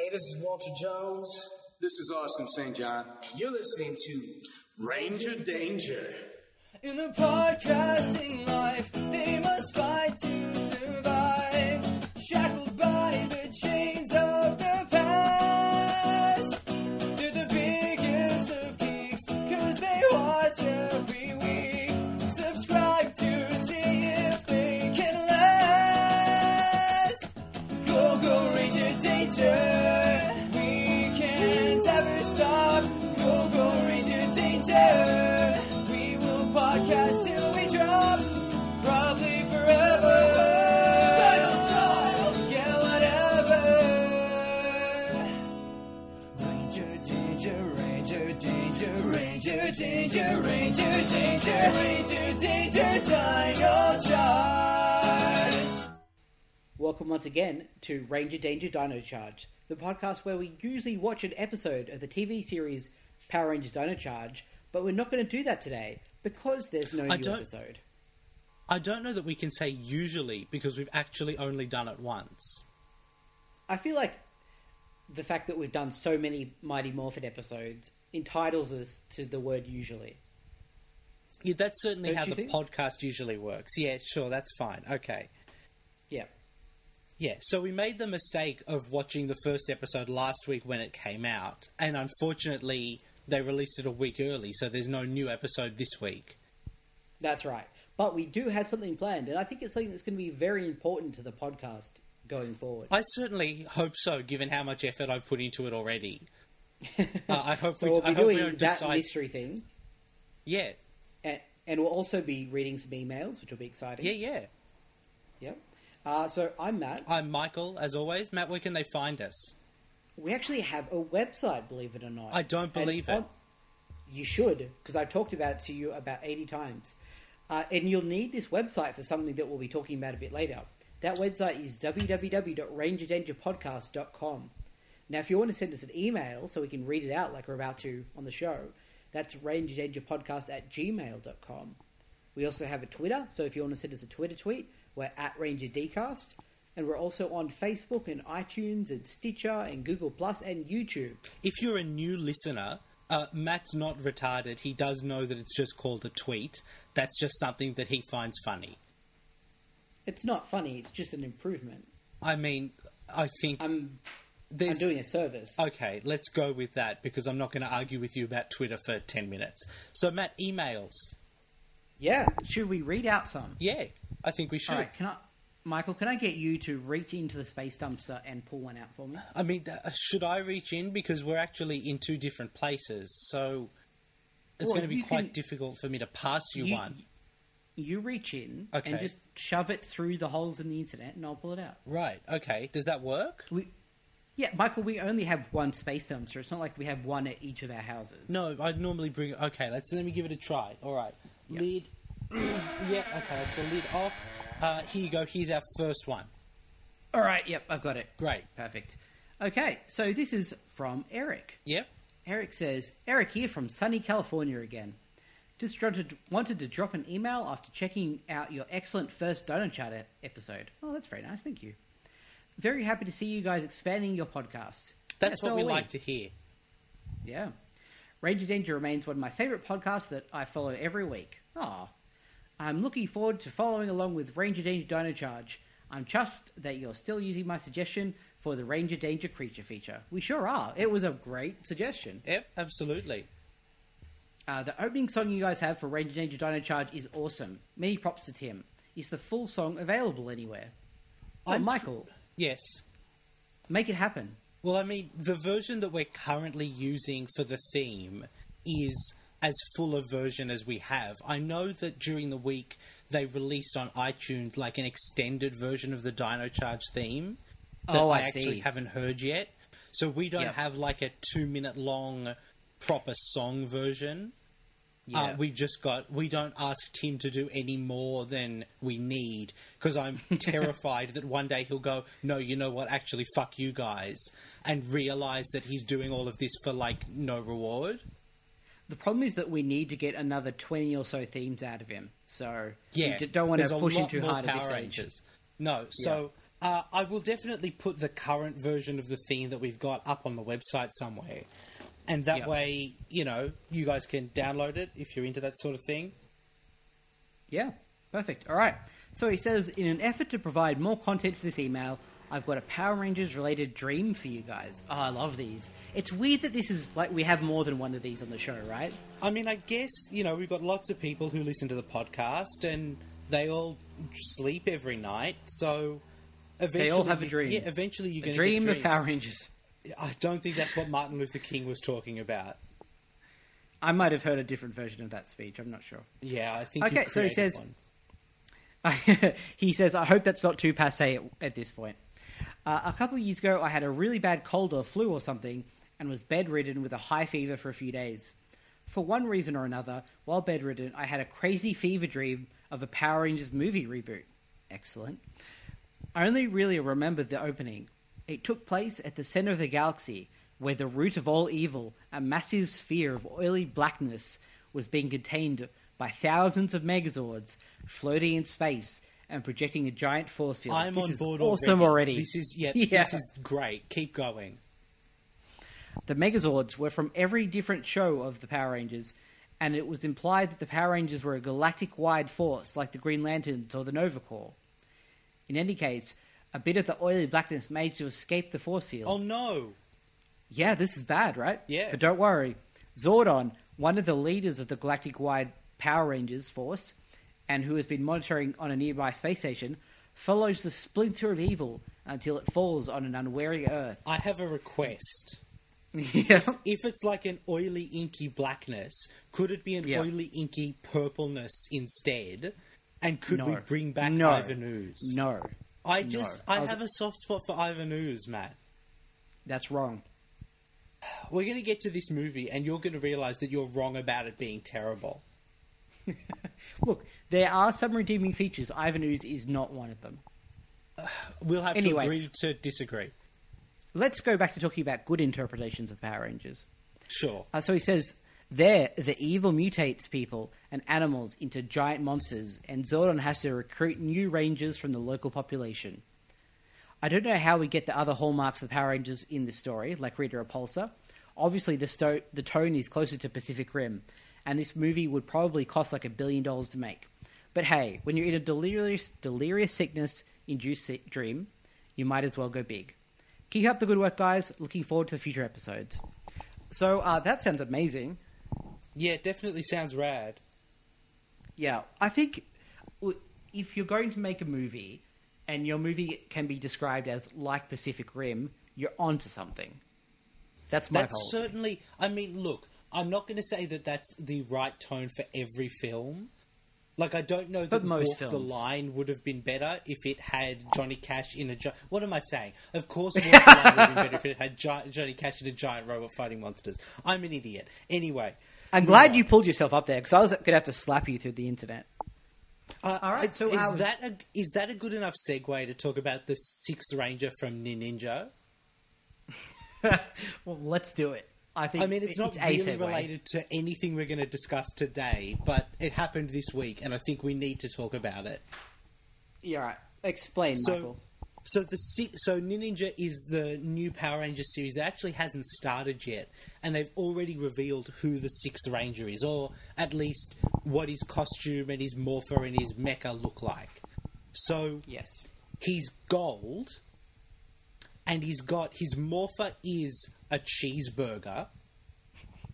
Hey, this is Walter Jones. This is Austin St. John. And you're listening to Ranger Danger. In the podcasting life, they must fight to survive. Shackled by the chains of the past. They're the biggest of geeks, cause they watch every week. Subscribe to see if they can last. Go, go, Ranger Danger. We can't ever stop. Go, go, Ranger Danger. Podcast till we drop, probably forever. Dino Charge, yeah, whatever. Ranger Danger, Ranger Danger, Ranger Danger, Ranger Danger, Ranger Danger, Dino Charge. Welcome once again to Ranger Danger Dino Charge, the podcast where we usually watch an episode of the TV series Power Rangers Dino Charge, but we're not going to do that today. Because there's no new episode. I don't know that we can say usually, because we've actually only done it once. I feel like the fact that we've done so many Mighty Morphin episodes entitles us to the word usually. Yeah, that's certainly how the think? podcast usually works. Yeah, sure, that's fine. Okay. Yeah. Yeah, so we made the mistake of watching the first episode last week when it came out, and unfortunately they released it a week early, so there's no new episode this week. That's right. But we do have something planned, and I think it's something that's going to be very important to the podcast going forward. I certainly hope so, given how much effort I've put into it already. I hope so we'll be doing we don't that decide... mystery thing. Yeah. And we'll also be reading some emails, which will be exciting. Yeah. Yep. So I'm Matt. I'm Michael, as always. Matt, where can they find us? We actually have a website, believe it or not. I don't believe it. You should, because I've talked about it to you about 80 times. And you'll need this website for something that we'll be talking about a bit later. That website is www.rangerdangerpodcast.com. Now, if you want to send us an email so we can read it out like we're about to on the show, that's rangerdangerpodcast@gmail.com. We also have a Twitter, so if you want to send us a Twitter tweet, we're at RangerDcast. And we're also on Facebook and iTunes and Stitcher and Google Plus and YouTube. If you're a new listener, Matt's not retarded. He does know that it's just called a tweet. That's just something that he finds funny. It's not funny. It's just an improvement. I mean, I think... I'm doing a service. Okay, let's go with that, because I'm not going to argue with you about Twitter for 10 minutes. So, Matt, emails. Yeah. Should we read out some? Yeah, I think we should. All right, Michael, can I get you to reach into the space dumpster and pull one out for me? I mean, should I reach in? Because we're actually in two different places, so it's going to be quite difficult for me to pass you one. You reach in and just shove it through the holes in the internet and I'll pull it out. Right, okay. Does that work? Yeah, Michael, we only have one space dumpster. It's not like we have one at each of our houses. No, I'd normally bring... Okay, let me give it a try. All right. Yep. Lid... yeah, okay, that's the lid off. Here you go. Here's our first one. All right, yep, I've got it. Great. Perfect. Okay, so this is from Eric. Yep. Eric says, Eric here from sunny California again. Just wanted to drop an email after checking out your excellent first Dino Charge episode. Oh, that's very nice, thank you. Very happy to see you guys expanding your podcast. That's what we like to hear. Yeah. Ranger Danger remains one of my favourite podcasts that I follow every week. Aw. I'm looking forward to following along with Ranger Danger Dino Charge. I'm chuffed that you're still using my suggestion for the Ranger Danger creature feature. We sure are. It was a great suggestion. Yep, absolutely. The opening song you guys have for Ranger Danger Dino Charge is awesome. Many props to Tim. Is the full song available anywhere? Michael. Yes. Make it happen. Well, I mean, the version that we're currently using for the theme is as full a version as we have. I know that during the week they released on iTunes like an extended version of the Dino Charge theme that I actually haven't heard yet. So we don't have like a 2-minute long proper song version. Yeah. We don't ask Tim to do any more than we need, because I'm terrified that one day he'll go, no, you know what, actually fuck you guys, and realise that he's doing all of this for like no reward. The problem is that we need to get another 20 or so themes out of him. So yeah, we don't want to push him too hard at this Power stage. Rangers. No, so I will definitely put the current version of the theme that we've got up on the website somewhere. And that way, you guys can download it if you're into that sort of thing. Yeah, perfect. All right. So he says, in an effort to provide more content for this email, I've got a Power Rangers related dream for you guys. Oh, I love these. It's weird that this is like we have more than one of these on the show, right? I mean, I guess, we've got lots of people who listen to the podcast and they all sleep every night. So eventually, they all have a dream. Yeah, eventually you're going to dream of Power Rangers. I don't think that's what Martin Luther King was talking about. I might have heard a different version of that speech. I'm not sure. Yeah, I think. Okay, so he says. One. He says, I hope that's not too passé at this point. A couple of years ago, I had a really bad cold or flu or something and was bedridden with a high fever for a few days. For one reason or another, while bedridden, I had a crazy fever dream of a Power Rangers movie reboot. Excellent. I only really remember the opening. It took place at the center of the galaxy, where the root of all evil, a massive sphere of oily blackness, was being contained by thousands of Megazords floating in space and projecting a giant force field. I'm this on is board awesome already. This is This is great. Keep going. The Megazords were from every different show of the Power Rangers, and it was implied that the Power Rangers were a galactic-wide force like the Green Lanterns or the Nova Corps. In any case, a bit of the oily blackness managed to escape the force field. Oh no! Yeah, this is bad, right? Yeah. But don't worry. Zordon, one of the leaders of the galactic-wide Power Rangers force, and who has been monitoring on a nearby space station, follows the splinter of evil until it falls on an unwary Earth. I have a request. Yeah. If it's like an oily, inky blackness, could it be an oily, inky purpleness instead? And could we bring back Ivan Ooze? No. I have a soft spot for Ivan Ooze, Matt. That's wrong. We're going to get to this movie, and you're going to realise that you're wrong about it being terrible. Look, there are some redeeming features. Ivan Ooze is not one of them. We'll have to agree to disagree. Let's go back to talking about good interpretations of Power Rangers. Sure. So he says, there, the evil mutates people and animals into giant monsters, and Zordon has to recruit new Rangers from the local population. I don't know how we get the other hallmarks of the Power Rangers in this story, like Rita Repulsa. Obviously, the tone is closer to Pacific Rim, and this movie would probably cost like $1 billion to make. But hey, when you're in a delirious sickness-induced dream, you might as well go big. Keep up the good work, guys. Looking forward to the future episodes. So, that sounds amazing. Yeah, it definitely sounds rad. Yeah, I think if you're going to make a movie, and your movie can be described as like Pacific Rim, you're onto something. That's my policy. Certainly... I mean, look, I'm not going to say that that's the right tone for every film. Like, I don't know that Walk the Line would have been better if it had Johnny Cash in a... What am I saying? Of course Walk the Line would have been better if it had Johnny Cash in a giant robot fighting monsters. I'm an idiot. Anyway. I'm glad you pulled yourself up there, because I was going to have to slap you through the internet. All right, so is that a good enough segue to talk about the Sixth Ranger from Ninja? Well, let's do it. I mean, it's not really related to anything we're going to discuss today, but it happened this week, and I think we need to talk about it. Yeah, right. Explain, Michael. So Ninja is the new Power Rangers series that actually hasn't started yet, and they've already revealed who the Sixth Ranger is, or at least what his costume and his morpher and his mecha look like. So yes, he's gold, and his morpher is a cheeseburger.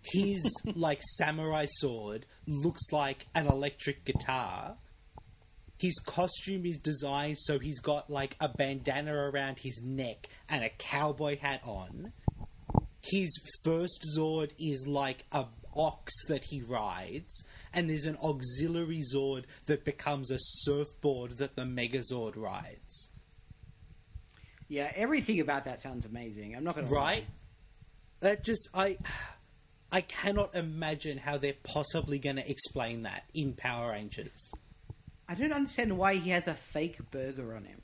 His like samurai sword looks like an electric guitar. His costume is designed so he's got like a bandana around his neck and a cowboy hat on. His first Zord is like a ox that he rides, and there's an auxiliary Zord that becomes a surfboard that the Megazord rides. Yeah, everything about that sounds amazing. I'm not going to lie. That just I cannot imagine how they're possibly going to explain that in Power Rangers. I don't understand why he has a fake burger on him.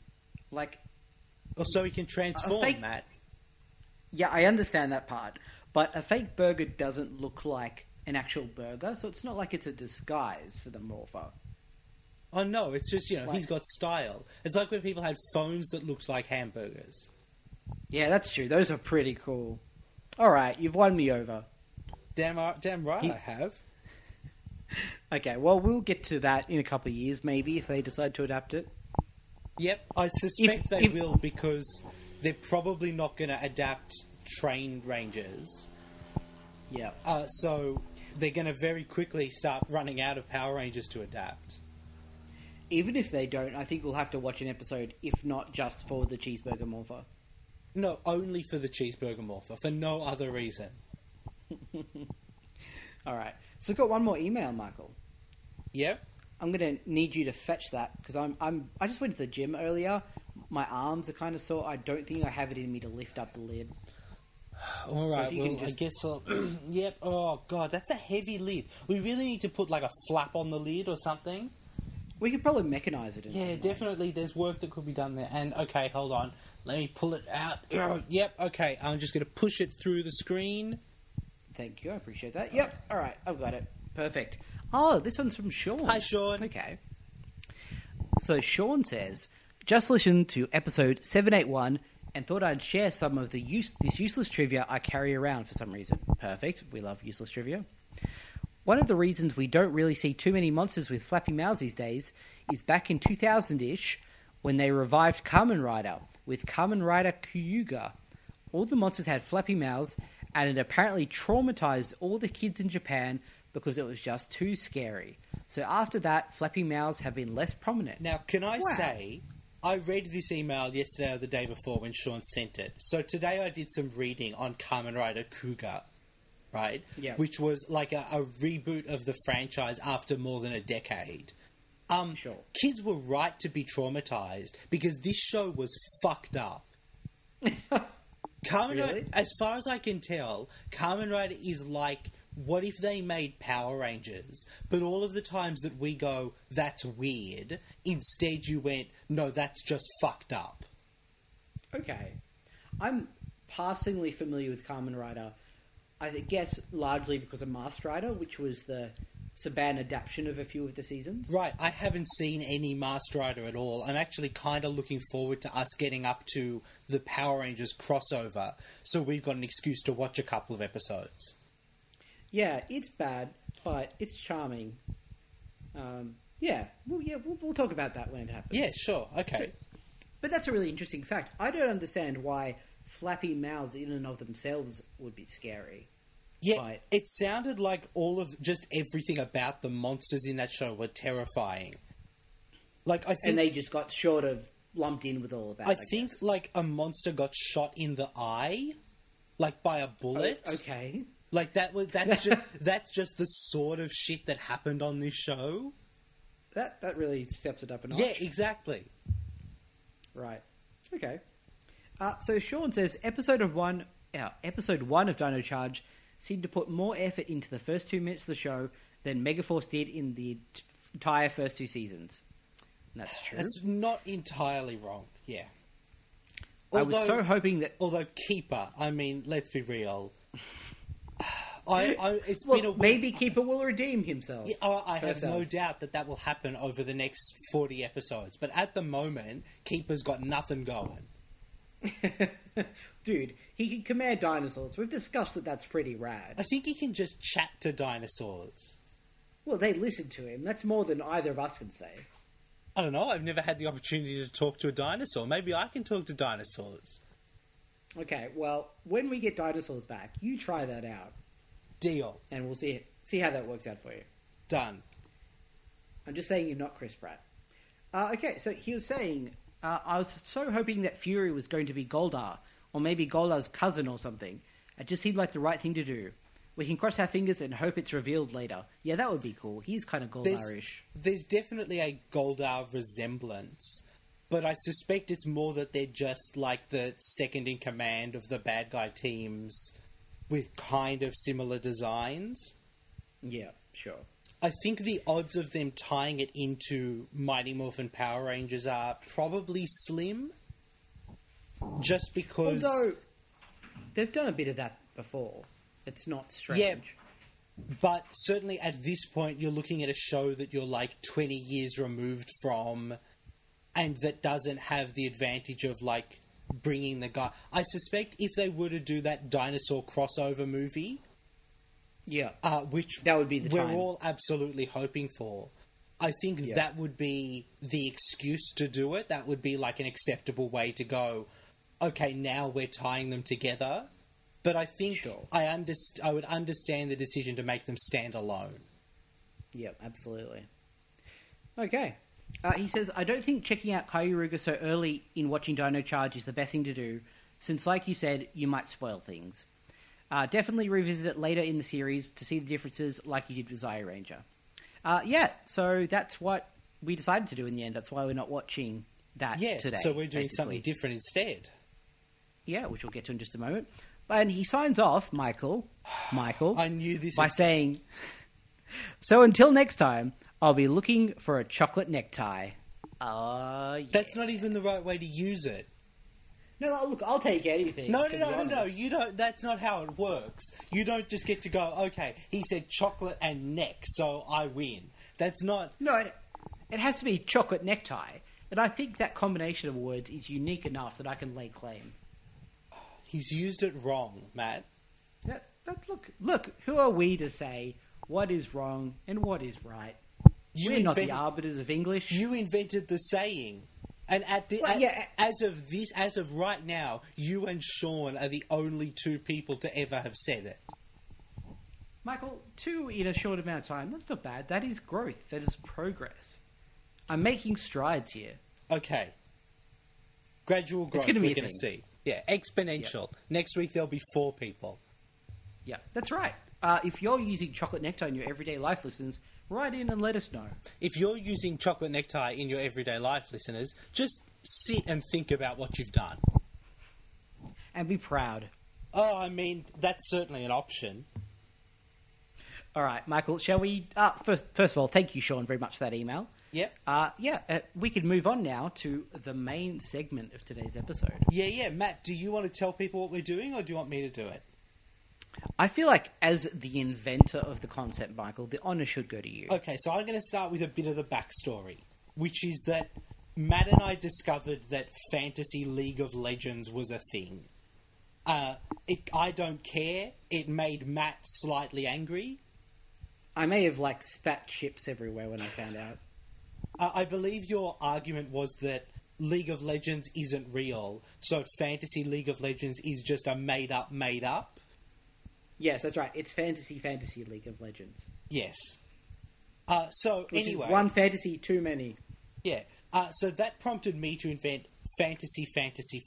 Like... Or so he can transform, Matt. Yeah, I understand that part. But a fake burger doesn't look like an actual burger, so it's not like it's a disguise for the morpher. Oh no, it's just, he's got style. It's like when people had phones that looked like hamburgers. Yeah, that's true. Those are pretty cool. Alright, you've won me over. Damn right I have. Okay, well, we'll get to that in a couple of years, maybe, if they decide to adapt it. Yep, I suspect they will, because they're probably not going to adapt trained Rangers. Yeah. So they're going to very quickly start running out of Power Rangers to adapt. Even if they don't, I think we'll have to watch an episode, if not just for the Cheeseburger Morpher. No, only for the Cheeseburger Morpher, for no other reason. Alright, so I've got one more email, Michael. Yep. I'm going to need you to fetch that, because I just went to the gym earlier. My arms are kind of sore. I don't think I have it in me to lift up the lid. All right, so well, I guess I'll... Yep, oh god, that's a heavy lid. We really need to put like a flap on the lid or something. We could probably mechanize it. Yeah, definitely. There's work that could be done there. And, okay, hold on. Let me pull it out. Yep, okay. I'm just going to push it through the screen. Thank you, I appreciate that. Yep, alright, I've got it. Perfect. Oh, this one's from Sean. Hi, Sean. Okay. So Sean says, just listened to episode 781 and thought I'd share some of this useless trivia I carry around for some reason. Perfect. We love useless trivia. One of the reasons we don't really see too many monsters with flappy mouths these days is back in 2000-ish when they revived Kamen Rider with Kamen Rider Kyuga. All the monsters had flappy mouths and it apparently traumatized all the kids in Japan because it was just too scary. So after that, flappy mouths have been less prominent. Now, can I say, I read this email yesterday or the day before when Sean sent it. So today I did some reading on Kamen Rider Kyuga, right? Yeah. Which was like a reboot of the franchise after more than a decade. Sure. Kids were right to be traumatized because this show was fucked up. Kamen Rider, as far as I can tell, Kamen Rider is like, what if they made Power Rangers, but all of the times that we go, that's weird, instead you went, no, that's just fucked up. Okay. I'm passingly familiar with Kamen Rider, I guess largely because of Masked Rider, which was the Saban adaptation of a few of the seasons. Right, I haven't seen any Masked Rider at all. I'm actually kind of looking forward to us getting up to the Power Rangers crossover, so we've got an excuse to watch a couple of episodes. Yeah, it's bad, but it's charming. We'll talk about that when it happens. Yeah, sure, okay. So, but that's a really interesting fact. I don't understand why flappy mouths in and of themselves would be scary. Yeah, but it sounded like all of just everything about the monsters in that show were terrifying. Like I think, and they just got sort of lumped in with all of that. I think guess. Like a monster got shot in the eye, like by a bullet. Oh, okay. Like that's just the sort of shit that happened on this show. That really steps it up a notch. Yeah, exactly. Right. Okay. So Sean says episode one of Dino Charge seemed to put more effort into the first 2 minutes of the show than Megaforce did in the entire first 2 seasons. And that's true. That's not entirely wrong. Yeah. I was so hoping that... Although Keeper, I mean, let's be real. It's well, been a week. Maybe Keeper will redeem himself. Yeah, I have no doubt that will happen over the next 40 episodes. But at the moment, Keeper's got nothing going. Dude, he can command dinosaurs. We've discussed that that's pretty rad. I think he can just chat to dinosaurs. Well, they listen to him. That's more than either of us can say. I don't know. I've never had the opportunity to talk to a dinosaur. Maybe I can talk to dinosaurs. Okay, well, when we get dinosaurs back, you try that out. Deal. And we'll see how that works out for you. Done. I'm just saying you're not Chris Pratt. Okay, so he was saying... I was so hoping that Fury was going to be Goldar, or maybe Goldar's cousin or something. It just seemed like the right thing to do. We can cross our fingers and hope it's revealed later. Yeah, that would be cool. He's kind of Goldar-ish. There's definitely a Goldar resemblance, but I suspect it's more that they're just like the second in command of the bad guy teams with kind of similar designs. Yeah, sure. I think the odds of them tying it into Mighty Morphin Power Rangers are probably slim. Just because... Although, they've done a bit of that before. It's not strange. Yeah, But certainly at this point, you're looking at a show that you're like 20 years removed from, and that doesn't have the advantage of like bringing the guy. I suspect if they were to do that dinosaur crossover movie, which that would be the we're time. all absolutely hoping for, I think that would be the excuse to do it. That would be like an acceptable way to go. Okay, now we're tying them together. But I think I would understand the decision to make them stand alone. Yep, absolutely. Okay. He says, I don't think checking out Kyuruga so early in watching Dino Charge is the best thing to do, since, like you said, you might spoil things. Definitely revisit it later in the series to see the differences like you did with Zaya Ranger. So that's what we decided to do in the end. That's why we're not watching that today. So we're doing something different instead. Yeah, which we'll get to in just a moment. And he signs off, Michael, I knew this by saying, so until next time, I'll be looking for a chocolate necktie. That's not even the right way to use it. No, look, I'll take anything. No, you don't. That's not how it works. You don't just get to go, okay, he said chocolate and neck, so I win. That's not... No, it has to be chocolate necktie. And I think that combination of words is unique enough that I can lay claim. He's used it wrong, Matt. Look, who are we to say what is wrong and what is right? We're not the arbiters of English. You invented the saying. And as of right now, you and Sean are the only two people to ever have said it. Michael, 2 in a short amount of time, that's not bad. That is growth. That is progress. I'm making strides here. Okay. Gradual growth, we're going to see. Yeah, exponential. Yep. Next week there'll be 4 people. Yeah, that's right. If you're using chocolate necktie in your everyday life, listeners, write in and let us know. If you're using chocolate necktie in your everyday life, listeners, just sit and think about what you've done. And be proud. Oh, I mean, that's certainly an option. All right, Michael, shall we... First of all, thank you, Sean, very much for that email. Yep. We can move on now to the main segment of today's episode. Yeah. Matt, do you want to tell people what we're doing, or do you want me to do it? I feel like, as the inventor of the concept, Michael, the honour should go to you. Okay, so I'm going to start with a bit of the backstory, which is that Matt and I discovered that Fantasy League of Legends was a thing. I don't care. It made Matt slightly angry. I may have, spat chips everywhere when I found out. I believe your argument was that League of Legends isn't real, so Fantasy League of Legends is just a made up. Yes, that's right. It's Fantasy League of Legends. Yes. Which anyway... is one fantasy too many. Yeah. So that prompted me to invent Fantasy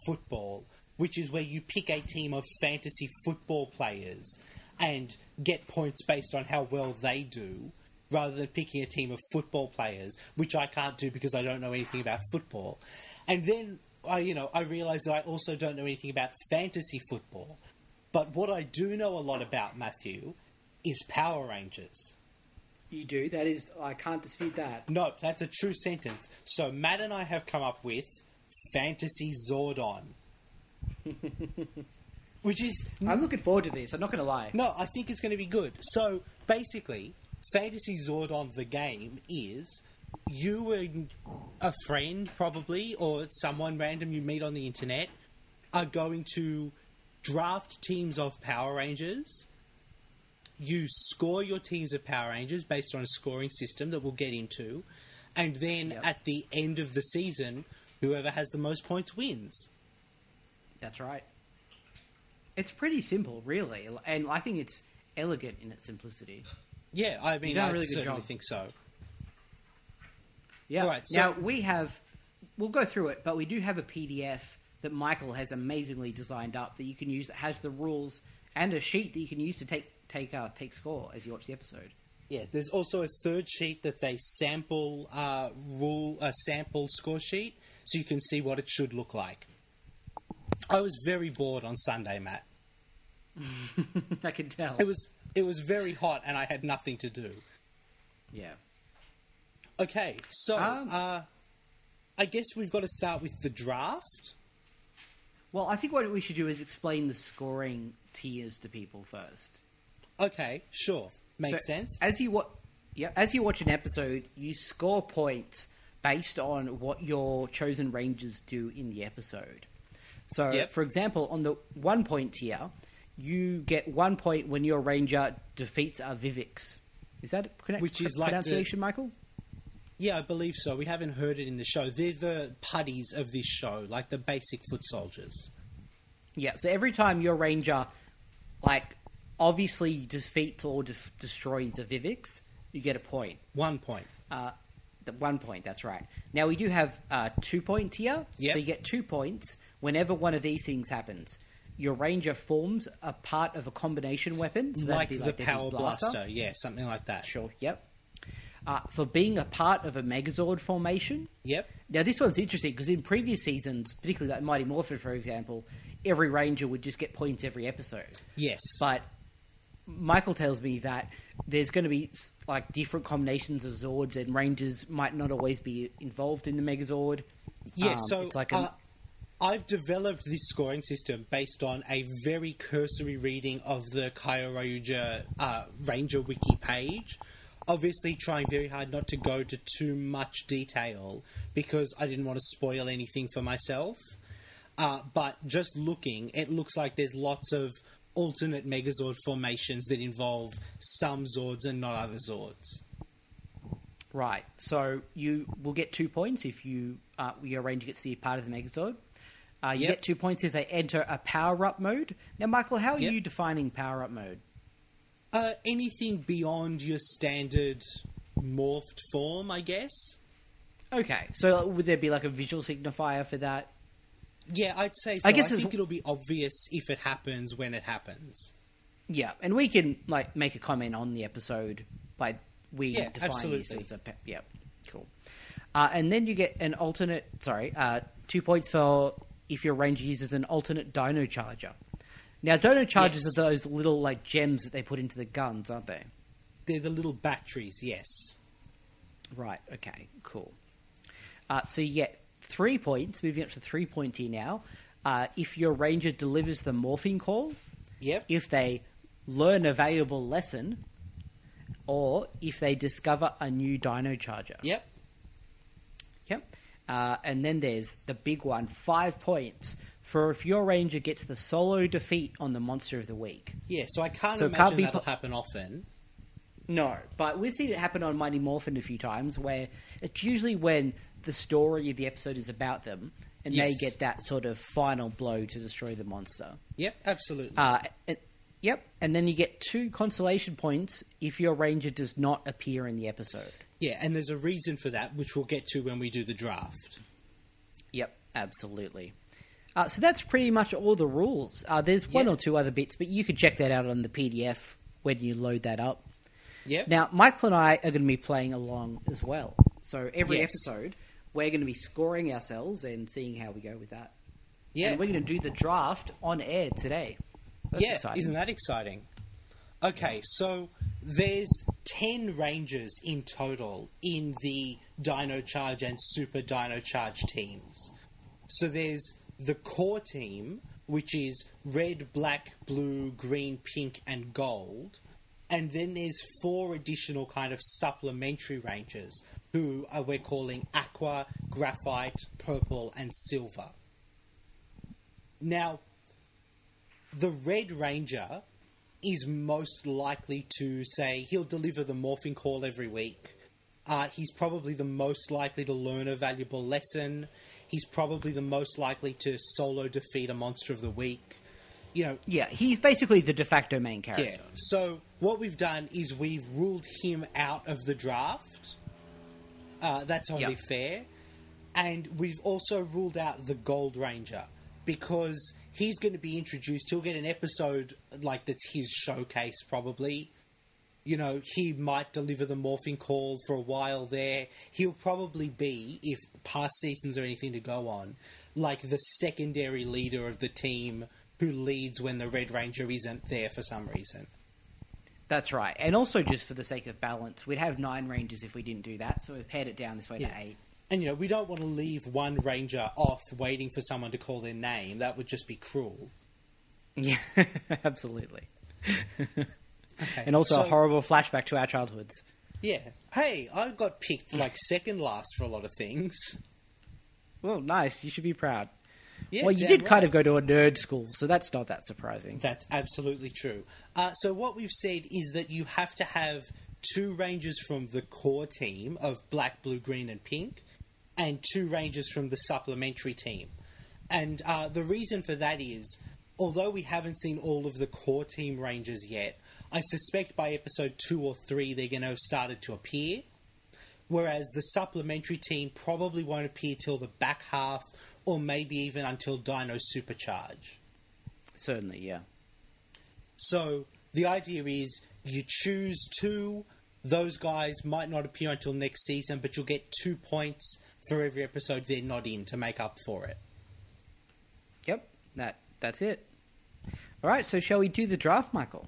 Football, which is where you pick a team of fantasy football players and get points based on how well they do, rather than picking a team of football players, which I can't do because I don't know anything about football. And then, I realised that I also don't know anything about fantasy football. But what I do know a lot about, Matthew, is Power Rangers. You do? That is... I can't dispute that. No, that's a true sentence. So Matt and I have come up with Fantasy Zordon. Which is... I'm looking forward to this, I'm not going to lie. No, I think it's going to be good. So, basically, Fantasy Zordon, the game, is you and a friend, probably, or someone random you meet on the internet, are going to draft teams of Power Rangers. You score your teams of Power Rangers based on a scoring system that we'll get into. And then, at the end of the season, whoever has the most points wins. That's right. It's pretty simple, really, and I think it's elegant in its simplicity. Yeah, I mean, I really certainly think so. Yeah. All right, so... Now, we'll go through it, but we do have a PDF that Michael has amazingly designed up that you can use that has the rules and a sheet that you can use to take score as you watch the episode. Yeah, there's also a third sheet that's a sample sample score sheet, so you can see what it should look like. I was very bored on Sunday, Matt. I can tell. It was very hot, and I had nothing to do. Yeah. Okay, so I guess we've got to start with the draft. Well, I think what we should do is explain the scoring tiers to people first. Okay, sure. Makes sense. As you watch an episode, you score points based on what your chosen rangers do in the episode. So, for example, on the 1 point tier, you get 1 point when your ranger defeats a Vivix. Is that correct? Which is like pronunciation, Michael? Yeah, I believe so. We haven't heard it in the show. They're the putties of this show, like the basic foot soldiers. Yeah, so every time your ranger, like, obviously defeats or destroys a Vivix, you get a point. 1 point. 1 point, that's right. Now, we do have 2 point tier, so you get 2 points whenever one of these things happens. Your ranger forms a part of a combination weapon. So like that'd be the like Power Blaster. Yeah, something like that. Sure, yep. For being a part of a Megazord formation. Yep. Now, this one's interesting because in previous seasons, particularly like Mighty Morphin, for example, every ranger would just get points every episode. Yes. But Michael tells me that there's going to be like different combinations of Zords, and rangers might not always be involved in the Megazord. Yeah, so it's like I've developed this scoring system based on a very cursory reading of the Kyoroja Ranger Wiki page. Obviously trying very hard not to go to too much detail because I didn't want to spoil anything for myself. But just looking, it looks like there's lots of alternate Megazord formations that involve some Zords and not other Zords. Right. So you will get 2 points if your ranger gets to be a part of the Megazord. You get 2 points if they enter a power-up mode. Now, Michael, how are you defining power-up mode? Anything beyond your standard morphed form, I guess. Okay. So would there be like a visual signifier for that? Yeah, I'd say so. I think it'll be obvious if it happens when it happens. Yeah, and we can like make a comment on the episode by define absolutely. this as cool. And then you get an alternate. 2 points for if your ranger uses an alternate Dino Charger. Now, Dino Chargers are those little like gems that they put into the guns, aren't they? They're the little batteries, yes. Right. Okay. Cool. So you get 3 points. Moving up to 3 point tier now. If your ranger delivers the morphing call. Yep. If they learn a valuable lesson, or if they discover a new Dino Charger. Yep. And then there's the big one, 5 points for if your ranger gets the solo defeat on the Monster of the Week. Yeah, so I can't imagine that'll happen often. No, but we've seen it happen on Mighty Morphin a few times, where it's usually when the story of the episode is about them, and they get that sort of final blow to destroy the monster. Yep, absolutely. And then you get 2 consolation points if your ranger does not appear in the episode. Yeah, and there's a reason for that, which we'll get to when we do the draft. Yep, absolutely. So that's pretty much all the rules. There's one or two other bits, but you can check that out on the PDF when you load that up. Yep. Now, Michael and I are going to be playing along as well. So every episode, we're going to be scoring ourselves and seeing how we go with that. Yeah. And we're going to do the draft on air today. That's exciting. Isn't that exciting? Okay, so there's 10 Rangers in total in the Dino Charge and Super Dino Charge teams. So there's the core team, which is red, black, blue, green, pink, and gold. And then there's 4 additional kind of supplementary Rangers, who we're calling aqua, graphite, purple, and silver. Now, the Red Ranger is most likely to say he'll deliver the morphing call every week. He's probably the most likely to learn a valuable lesson. He's probably the most likely to solo defeat a monster of the week. Yeah, he's basically the de facto main character. Yeah. So what we've done is we've ruled him out of the draft. That's only fair. And we've also ruled out the Gold Ranger because he's going to be introduced. He'll get an episode like that's his showcase probably. He might deliver the morphing call for a while there. He'll probably be, if past seasons are anything to go on, like the secondary leader of the team who leads when the Red Ranger isn't there for some reason. That's right. And also just for the sake of balance, we'd have 9 Rangers if we didn't do that, so we've pared it down this way to 8. And, we don't want to leave one Ranger off waiting for someone to call their name. That would just be cruel. Yeah, absolutely. Okay. And also a So- horrible flashback to our childhoods. Yeah. Hey, I got picked like second last for a lot of things. Well, nice. You should be proud. Yeah, Well, you damn did kind right. of go to a nerd school, so that's not that surprising. That's absolutely true. So what we've said is that you have to have 2 Rangers from the core team of black, blue, green, and pink, and 2 Rangers from the supplementary team. And the reason for that is, although we haven't seen all of the core team Rangers yet, I suspect by episode 2 or 3 they're going to have started to appear. Whereas the supplementary team probably won't appear till the back half, or maybe even until Dino Supercharge. Certainly, yeah. So the idea is you choose 2. Those guys might not appear until next season, but you'll get 2 points for every episode they're not in to make up for it. Yep, that's it. All right, so shall we do the draft, Michael?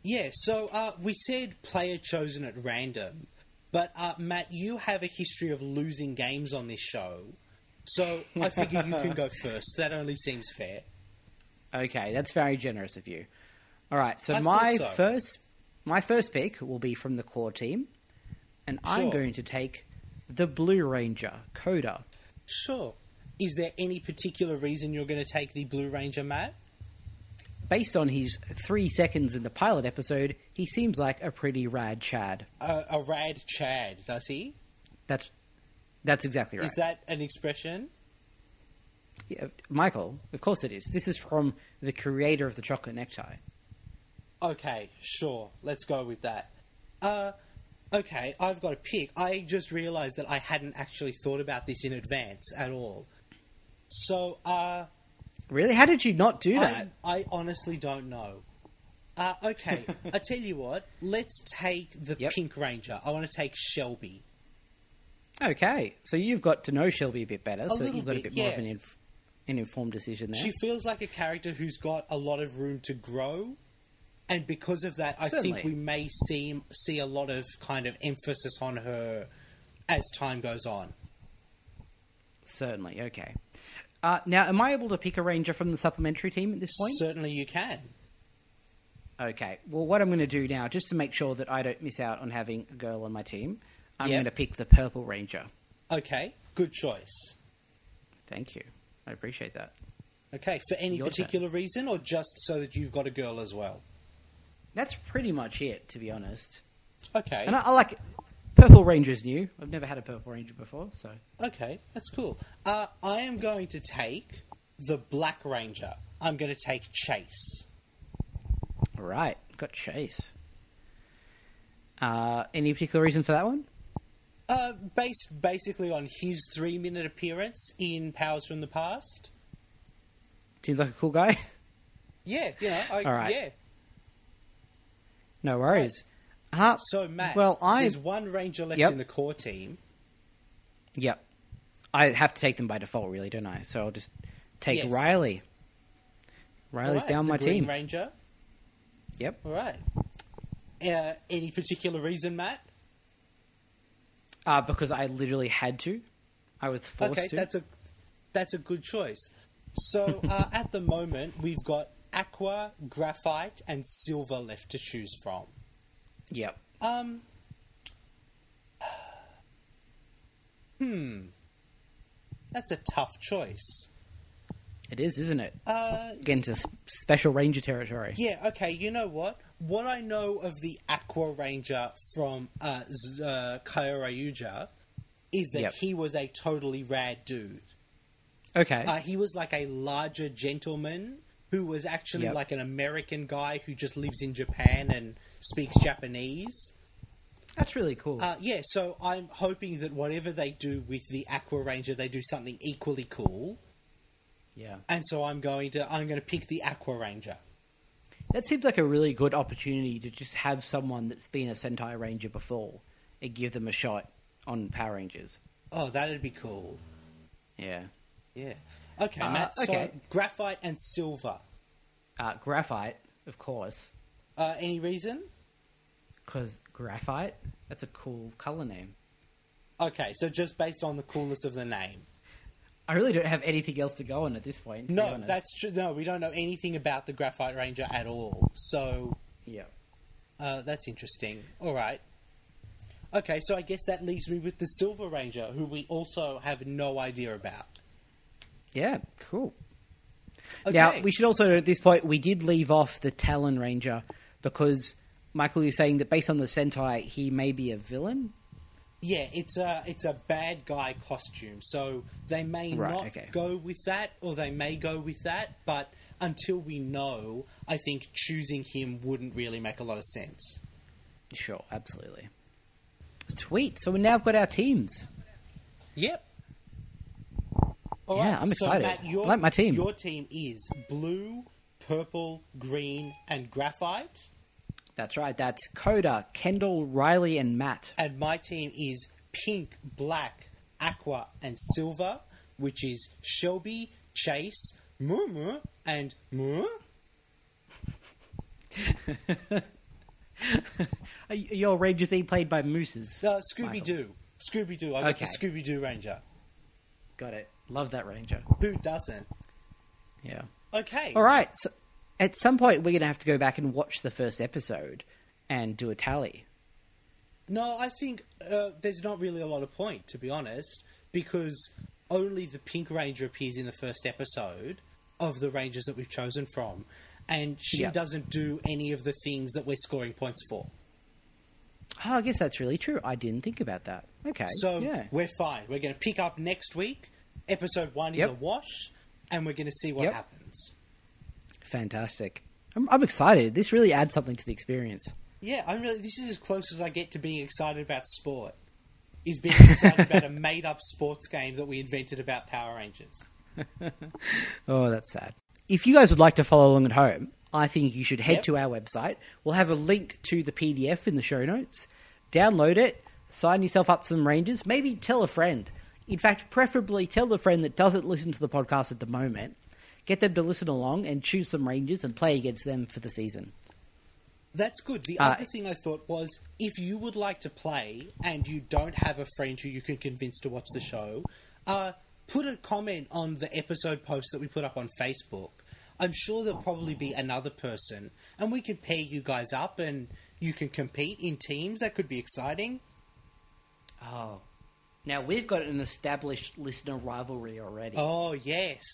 Yeah, so we said player chosen at random, but Matt, you have a history of losing games on this show, so I figure you can go first. That only seems fair. Okay, that's very generous of you. All right, so I my thought so. first pick will be from the core team, and I'm Sure. going to take the Blue Ranger, Coda. Sure. Is there any particular reason you're going to take the Blue Ranger, Matt? Based on his 3 seconds in the pilot episode, he seems like a pretty rad Chad. A rad Chad, does he? That's exactly right. Is that an expression? Yeah, Michael, of course it is. This is from the creator of the chocolate necktie. Okay, sure. Let's go with that. Okay, I've got a pick. I just realised that I hadn't actually thought about this in advance at all. So, Really? How did you not do that? I honestly don't know. Okay, I tell you what. Let's take the Yep. Pink Ranger. I want to take Shelby. Okay, so you've got to know Shelby a bit better, so that little you've got a bit, bit more yeah. of an informed decision there. She feels like a character who's got a lot of room to grow, and because of that, I Certainly. think we may see a lot of kind of emphasis on her as time goes on. Certainly, okay. Now, am I able to pick a ranger from the supplementary team at this point? Certainly, you can. Okay, well, what I'm going to do now, just to make sure that I don't miss out on having a girl on my team, I'm Yep. going to pick the Purple Ranger. Okay, good choice. Thank you. I appreciate that. Okay, for any Your particular reason, or just so that you've got a girl as well? That's pretty much it, to be honest. Okay, And I like it. Purple Ranger's new. I've never had a Purple Ranger before, so... okay, that's cool. I am going to take the Black Ranger. I'm going to take Chase. All right, got Chase. Any particular reason for that one? Based basically on his 3-minute appearance in Powers from the Past. Seems like a cool guy. Yeah, you know, All right. yeah. No worries. So, Matt, well, there's one Ranger left Yep. in the core team. Yep. I have to take them by default, really, don't I? So I'll just take Yes. Riley. Riley's Alright, down the my Green team. Ranger. Yep. All right. Any particular reason, Matt? Because I literally had to. I was forced Okay, to. that's a good choice. So at the moment, we've got Aqua, Graphite, and Silver left to choose from. Yep. That's a tough choice. It is, isn't it? Get into special ranger territory. Yeah, okay, you know what? What I know of the Aqua Ranger from Kyoryuja is that Yep. he was a totally rad dude. Okay. He was like a larger gentleman who was actually Yep. like an American guy who just lives in Japan and speaks Japanese. That's really cool. Yeah, so I'm hoping that whatever they do with the Aqua Ranger, they do something equally cool. yeah. And so I'm going to pick the Aqua Ranger. That seems like a really good opportunity to just have someone that's been a Sentai Ranger before and give them a shot on Power Rangers. Oh, that'd be cool. Yeah. Yeah. Okay, Matt. So okay. Graphite and Silver. Graphite, of course. Any reason? Because graphite, that's a cool color name. Okay, so just based on the coolness of the name. I really don't have anything else to go on at this point. To be No, honest. that's true. No, we don't know anything about the Graphite Ranger at all. So, Yeah. That's interesting. All right. Okay, so I guess that leaves me with the Silver Ranger, who we also have no idea about. Yeah, cool. Okay. Now, we should also, at this point, we did leave off the Talon Ranger because, Michael, you're saying that based on the Sentai, he may be a villain? Yeah, it's a bad guy costume, so they may not go with that, or they may go with that, but until we know, I think choosing him wouldn't really make a lot of sense. Sure, absolutely. Sweet, so we now have got our teams. Yep. All yeah, right, I'm excited. So Matt, I like my team. Your team is blue, purple, green, and graphite. That's right. That's Coda, Kendall, Riley, and Matt. And my team is pink, black, aqua, and silver, which is Shelby, Chase, Moo, and Moo. Are your Rangers being played by mooses? Scooby-Doo. Scooby-Doo. I got the Scooby-Doo Ranger. Got it. Love that Ranger. Who doesn't? Yeah. Okay. All right. So at some point, we're going to have to go back and watch the first episode and do a tally. No, I think there's not really a lot of point, to be honest, because only the Pink Ranger appears in the first episode of the Rangers that we've chosen from, and she doesn't do any of the things that we're scoring points for. Oh, I guess that's really true. I didn't think about that. Okay. So we're fine. We're going to pick up next week. Episode 1 is a wash, and we're going to see what happens. Fantastic. I'm excited. This really adds something to the experience. Yeah, this is as close as I get to being excited about sport. Is being excited about a made-up sports game that we invented about Power Rangers. Oh, that's sad. If you guys would like to follow along at home, I think you should head to our website. We'll have a link to the PDF in the show notes. Download it, sign yourself up for some Rangers, maybe tell a friend. In fact, preferably tell a friend that doesn't listen to the podcast at the moment. Get them to listen along and choose some Rangers and play against them for the season. That's good. The other thing I thought was, if you would like to play and you don't have a friend who you can convince to watch the show, put a comment on the episode post that we put up on Facebook. I'm sure there'll probably be another person, and we can pair you guys up and you can compete in teams. That could be exciting. Oh. Now, we've got an established listener rivalry already. Oh, yes.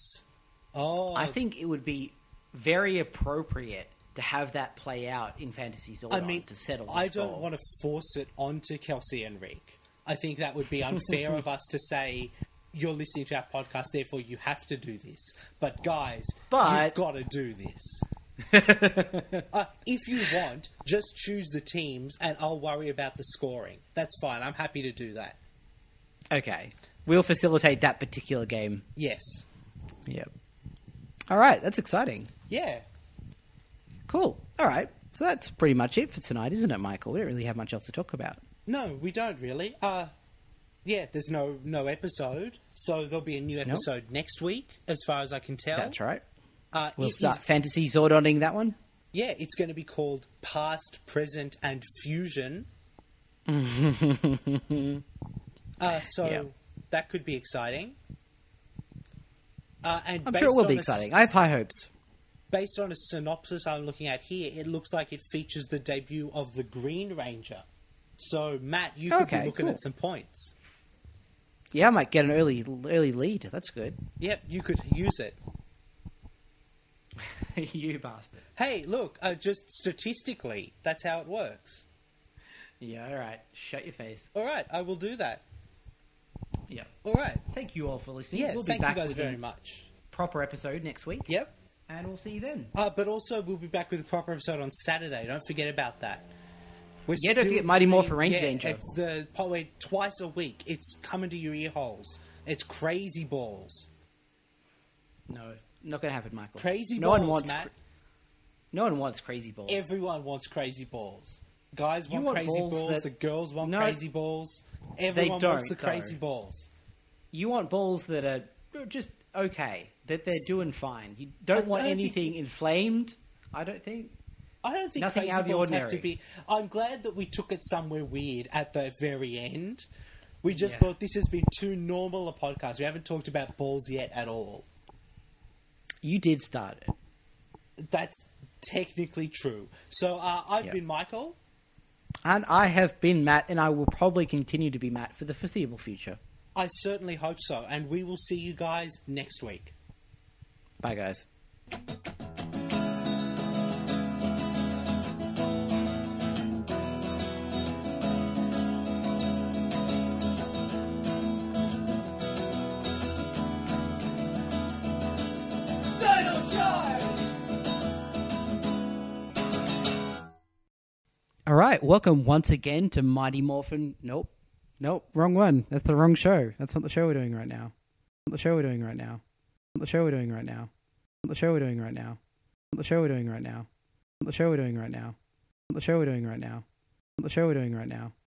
Oh. I think it would be very appropriate to have that play out in Fantasy Zordon to settle the score. I don't want to force it onto Kelsey and Rick. I think that would be unfair of us to say, you're listening to our podcast, therefore you have to do this. But guys, you've got to do this. If you want, just choose the teams and I'll worry about the scoring. That's fine. I'm happy to do that. Okay. We'll facilitate that particular game. Yes. Yep. All right. That's exciting. Yeah. Cool. All right. So that's pretty much it for tonight, isn't it, Michael? We don't really have much else to talk about. No, we don't really. Yeah, there's no episode, so there'll be a new episode next week, as far as I can tell. That's right. We'll start Fantasy Zordoning that one. Yeah, it's going to be called Past, Present, and Fusion. That could be exciting. And I'm sure it will be exciting. I have high hopes. Based on a synopsis I'm looking at here, it looks like it features the debut of the Green Ranger. So, Matt, you could be looking at some points. Yeah, I might get an early lead. That's good. Yep, you could use it. You bastard. Hey, look, just statistically, that's how it works. Yeah, all right. Shut your face. All right, I will do that. Yeah. All right. Thank you all for listening. Yeah, we'll be thank back you guys with very much. Proper episode next week. Yep. And we'll see you then. But also, we'll be back with a proper episode on Saturday. Don't forget about that. Don't forget Mighty Morphin Ranger Danger. It's probably twice a week. It's coming to your ear holes. It's Crazy Balls. No, not going to happen, Michael. Crazy Balls, Matt. No one wants Crazy Balls. Everyone wants Crazy Balls. Guys want Crazy Balls. The girls want Crazy Balls. Everyone wants the Crazy Balls. You want balls that are just okay, that they're doing fine. You don't want anything inflamed, I don't think. I don't think nothing Crazy out of the Balls ordinary. have to be... I'm glad that we took it somewhere weird at the very end. We just thought this has been too normal a podcast. We haven't talked about balls yet at all. You did start it. That's technically true. So I've been Michael. And I have been Matt, and I will probably continue to be Matt for the foreseeable future. I certainly hope so. And we will see you guys next week. Bye, guys. Dino Charge! All right, welcome once again to Mighty Morphin. Nope, wrong one. That's the wrong show. That's not the show we're doing right now. Not the show we're doing right now. Not the show we're doing right now. Not the show we're doing right now. Not the show we're doing right now. Not the show we're doing right now. Not the show we're doing right now. Not the show we're doing right now.